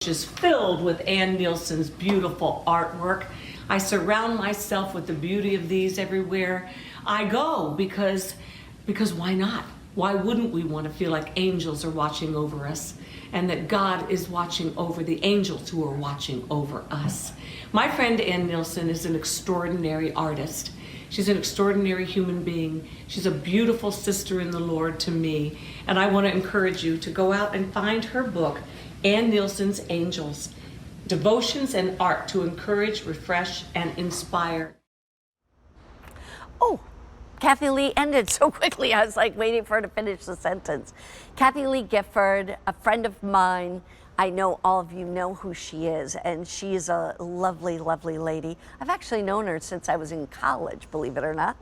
Is filled with Ann Neilson's beautiful artwork. I surround myself with the beauty of these everywhere I go because why not? Why wouldn't we want to feel like angels are watching over us and that God is watching over the angels who are watching over us? My friend Ann Neilson is an extraordinary artist. She's an extraordinary human being. She's a beautiful sister in the Lord to me, and I want to encourage you to go out and find her book, Ann Neilson's Angels, Devotions and Art to Encourage, Refresh, and Inspire. Oh, Kathy Lee ended so quickly. I was like waiting for her to finish the sentence. Kathy Lee Gifford, a friend of mine. I know all of you know who she is, and she is a lovely, lovely lady. I've actually known her since I was in college, believe it or not.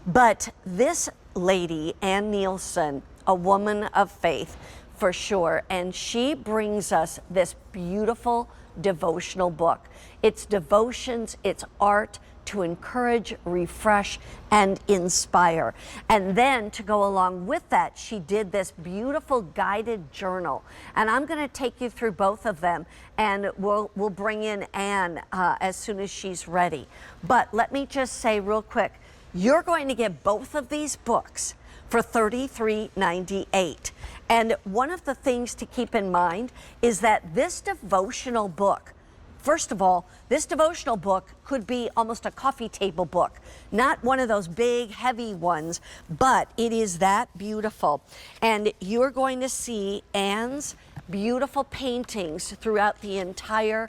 But this lady, Ann Neilson, a woman of faith, for sure, and she brings us this beautiful devotional book. It's devotions, it's art to encourage, refresh, and inspire. And then to go along with that, she did this beautiful guided journal. And I'm going to take you through both of them, and we'll bring in Ann as soon as she's ready. But let me just say real quick, you're going to get both of these books for $33.98. And one of the things to keep in mind is that this devotional book, first of all, this devotional book could be almost a coffee table book, not one of those big, heavy ones, but it is that beautiful. And you're going to see Ann's beautiful paintings throughout the entire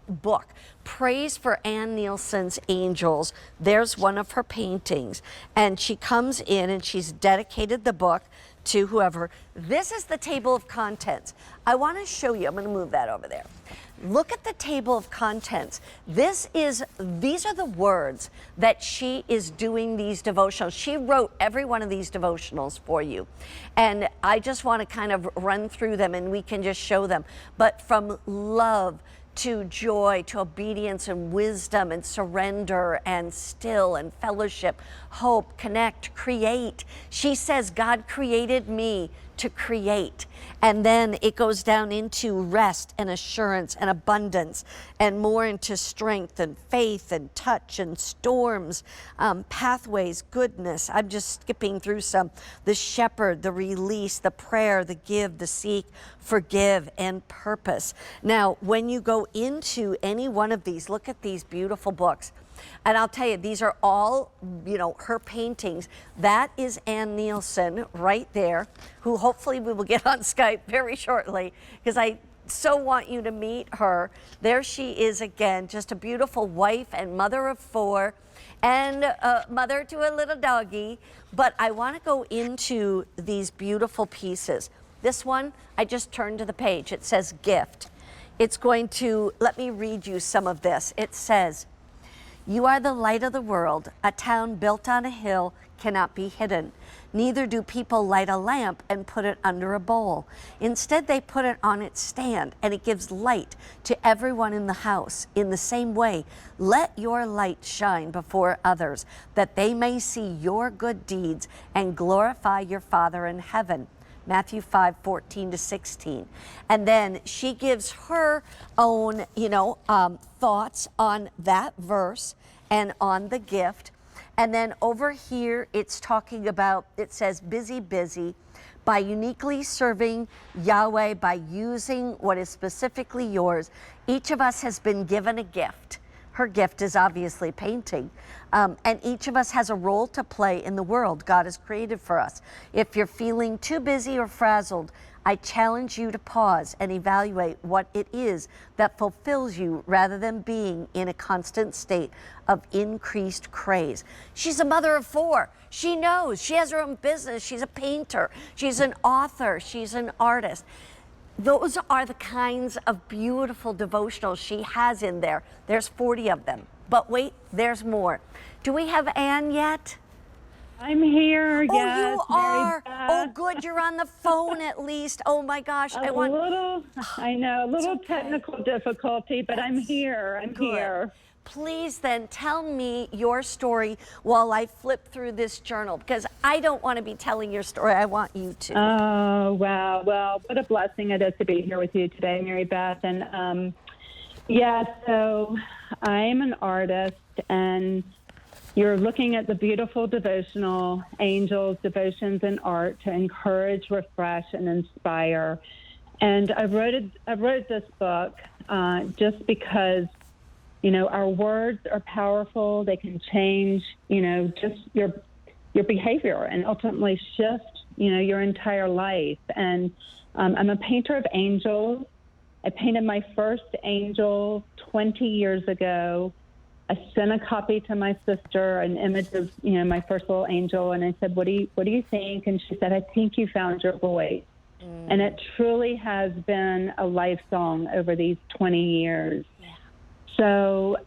book. Praise for Ann Neilson's Angels. There's one of her paintings. And she comes in and she's dedicated the book to whoever. This is the table of contents. I want to show you. I'm going to move that over there. Look at the table of contents. These are the words that she is doing these devotionals. She wrote every one of these devotionals for you. And I just want to kind of run through them and we can just show them. But from love to joy, to obedience and wisdom and surrender and still and fellowship, hope, connect, create. She says, God created me to create. And then it goes down into rest and assurance and abundance and more into strength and faith and touch and storms, pathways, goodness. I'm just skipping through some. The shepherd, the release, the prayer, the give, the seek, forgive, and purpose. Now, when you go into any one of these, look at these beautiful books. And I'll tell you, these are all, her paintings. That is Ann Neilson right there, who hopefully we will get on Skype very shortly, because I so want you to meet her. There she is again, just a beautiful wife and mother of 4 and mother to a little doggy. But I want to go into these beautiful pieces. This one, I just turned to the page. It says gift. It's going to, let me read you some of this. It says, "You are the light of the world. A town built on a hill cannot be hidden. Neither do people light a lamp and put it under a bowl. Instead, they put it on its stand, and it gives light to everyone in the house. In the same way, let your light shine before others, that they may see your good deeds and glorify your Father in heaven." Matthew 5:14-16. And then she gives her own, thoughts on that verse and on the gift. And then over here, it's talking about, it says, busy, busy, by uniquely serving Yahweh, by using what is specifically yours. Each of us has been given a gift. Her gift is obviously painting. And each of us has a role to play in the world God has created for us. If you're feeling too busy or frazzled, I challenge you to pause and evaluate what it is that fulfills you rather than being in a constant state of increased craze. She's a mother of 4. She knows. She has her own business. She's a painter. She's an author. She's an artist. Those are the kinds of beautiful devotionals she has in there. There's 40 of them. But wait, there's more. Do we have Ann yet? I'm here. Oh, yes, you Mary are. Oh, Beth. good. You're on the phone at least. Oh my gosh. A little, I know, a little okay. technical difficulty, but I'm here. I'm Good. here. Please then tell me your story while I flip through this journal, because I don't want to be telling your story. I want you to. Oh, wow. Well, what a blessing it is to be here with you today, Mary Beth. And yeah, so I'm an artist, and you're looking at the beautiful devotional, Angels, Devotions, and Art to encourage, refresh, and inspire. And I wrote this book just because, you know, our words are powerful. They can change, you know, just your behavior and ultimately shift, you know, your entire life. And I'm a painter of angels. I painted my first angel 20 years ago. I sent a copy to my sister, an image of, you know, my first little angel, and I said, "What do you think?" And she said, "I think you found your voice." And it truly has been a life song over these 20 years. Yeah. So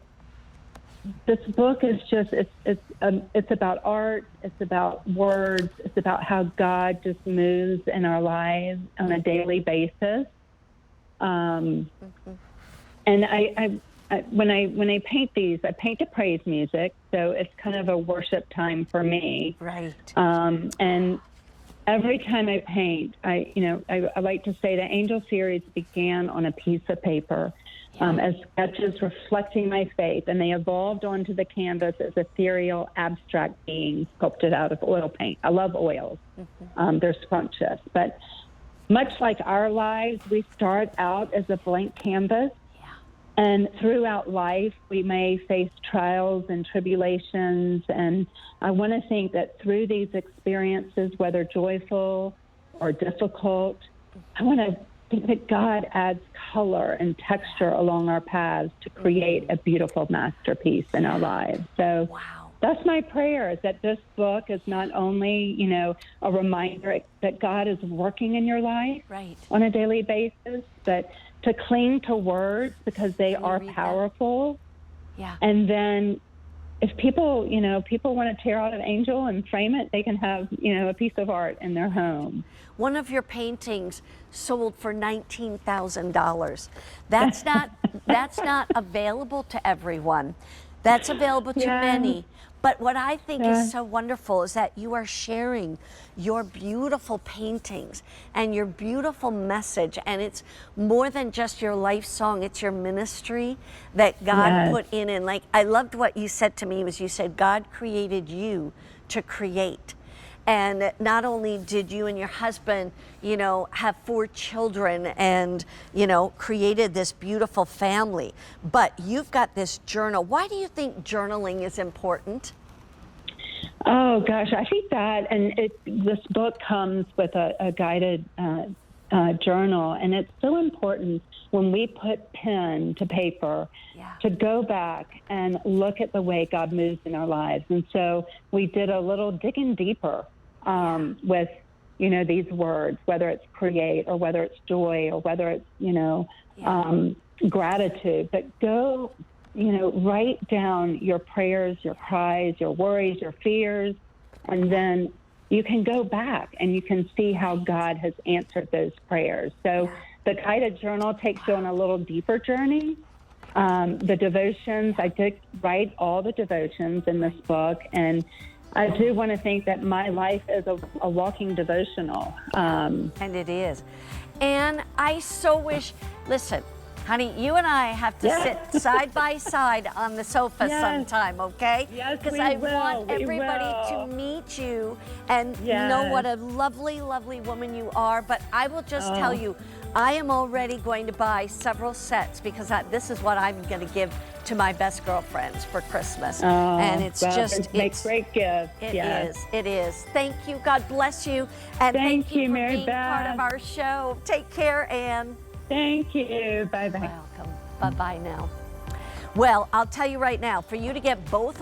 this book is just, it's about art, it's about words, it's about how God just moves in our lives on a daily basis. And when I paint these, I paint to praise music, so it's kind of a worship time for me. Right. And every time I paint, I like to say the Angel series began on a piece of paper as sketches reflecting my faith, and they evolved onto the canvas as ethereal, abstract beings sculpted out of oil paint. I love oils. They're scrumptious. But much like our lives, we start out as a blank canvas, and throughout life, we may face trials and tribulations. And I want to think that through these experiences, whether joyful or difficult, I want to think that God adds color and texture along our paths to create a beautiful masterpiece in our lives. So that's my prayer, is that this book is not only, you know, a reminder that God is working in your life on a daily basis, but to cling to words because they are powerful. Yeah. And then if people want to tear out an angel and frame it, they can have, you know, a piece of art in their home. One of your paintings sold for $19,000. That's not available to everyone. That's available to many. But what I think is so wonderful is that you are sharing your beautiful paintings and your beautiful message. And it's more than just your life song, it's your ministry that God put in. And like, I loved what you said to me was you said, God created you to create. And not only did you and your husband, you know, have 4 children and, you know, created this beautiful family, but you've got this journal. Why do you think journaling is important? Oh, gosh, I think that, and this book comes with a guided journal, and it's so important when we put pen to paper to go back and look at the way God moves in our lives. And so we did a little digging deeper with, you know, these words, whether it's create or whether it's joy or whether it's, you know, gratitude. But go, you know, write down your prayers, your cries, your worries, your fears, and then you can go back and you can see how God has answered those prayers. So the guided journal takes you on a little deeper journey. The devotions, I did write all the devotions in this book, and I do want to think that my life is a walking devotional. And it is. And I so wish, listen, honey, you and I have to sit side by side on the sofa sometime, okay? Yes, because I want everybody to meet you and know what a lovely, lovely woman you are. But I will just tell you, I am already going to buy several sets because this is what I'm going to give to my best girlfriends for Christmas. And it's makes great gifts. It is. Thank you. God bless you. And thank you for Mary being Beth. part of our show. Take care, Ann. Thank you. Bye-bye. Welcome. Bye-bye now. Well, I'll tell you right now, for you to get both of